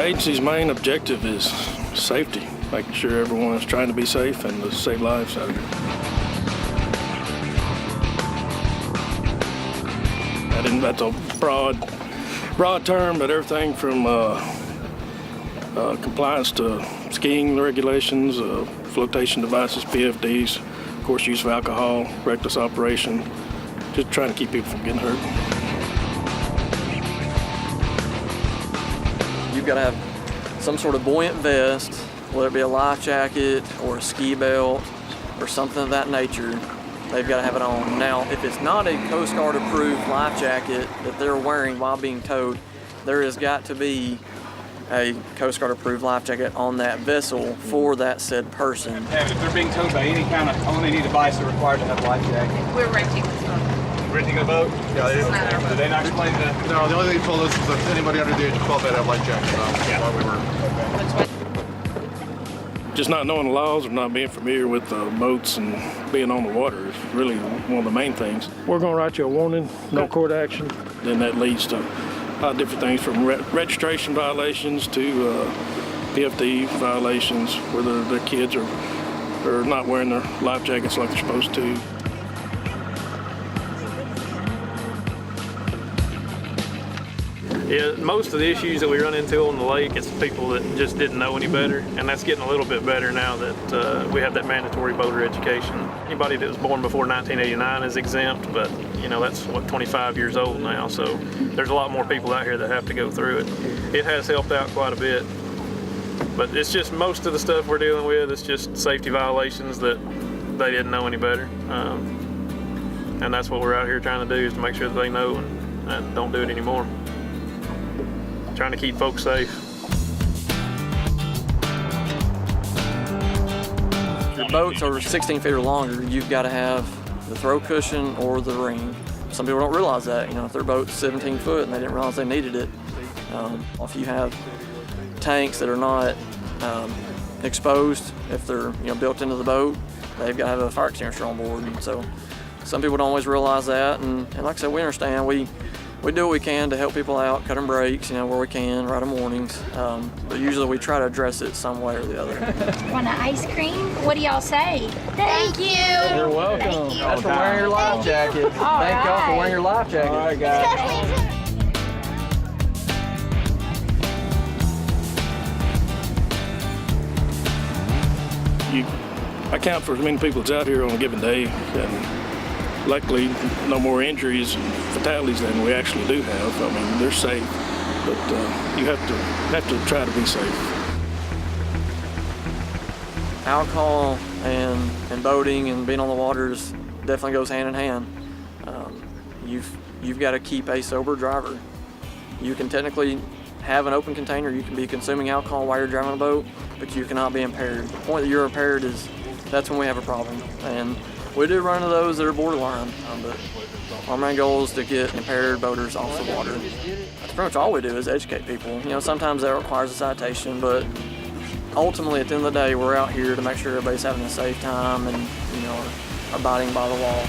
agency's main objective is safety, making sure everyone is trying to be safe and to save lives out here. That's a broad term, but everything from compliance to skiing regulations, flotation devices, PFDs, of course use of alcohol, reckless operation, just trying to keep people from getting hurt. You've got to have some sort of buoyant vest, whether it be a life jacket or a ski belt or something of that nature. They've got to have it on. Now, if it's not a Coast Guard approved life jacket that they're wearing while being towed, there has got to be a Coast Guard approved life jacket on that vessel for that said person. If they're being towed by any kind of on any device, they're required to have a life jacket. We're renting this boat. Renting a boat? Yeah, did they not explain that? No, the only thing they told us is that anybody under the age of 12 had to have life jackets on. Yeah. While we were. Just not knowing the laws or not being familiar with boats and being on the water is really one of the main things. We're going to write you a warning, no court action. Then that leads to a lot of different things from registration violations to PFD violations, whether the kids are not wearing their life jackets like they're supposed to. Yeah, most of the issues that we run into on the lake, it's people that just didn't know any better, and that's getting a little bit better now that we have that mandatory boater education. Anybody that was born before 1989 is exempt, but you know, that's 25 years old now, so there's a lot more people out here that have to go through it. It has helped out quite a bit, but it's just most of the stuff we're dealing with, it's just safety violations that they didn't know any better, and that's what we're out here trying to do, is to make sure that they know and don't do it anymore. Trying to keep folks safe. If boats are 16 feet or longer, you've got to have the throw cushion or the ring. Some people don't realize that. You know, if their boat's 17 foot and they didn't realize they needed it. If you have tanks that are not exposed, if they're built into the boat, they've got to have a fire extinguisher on board. And so some people don't always realize that. And like I said, we understand. We do what we can to help people out, cut them breaks, where we can, write them warnings. But usually we try to address it some way or the other. Want an ice cream? What do y'all say? Thank you. You're welcome. Thank you. Thanks for wearing your life jacket. Thank y'all for wearing your life jacket. All right, guys. I count for as many people that's out here on a given day, and luckily, no more injuries and fatalities than we actually do have. I mean, they're safe, but you have to try to be safe. Alcohol and boating and being on the waters definitely goes hand in hand. You've got to keep a sober driver. You can technically have an open container. You can be consuming alcohol while you're driving a boat, but you cannot be impaired. The point that you're impaired that's when we have a problem. And we do run into those that are borderline, but our main goal is to get impaired boaters off the water. That's pretty much all we do is educate people. Sometimes that requires a citation, but ultimately at the end of the day, we're out here to make sure everybody's having a safe time and, are abiding by the laws.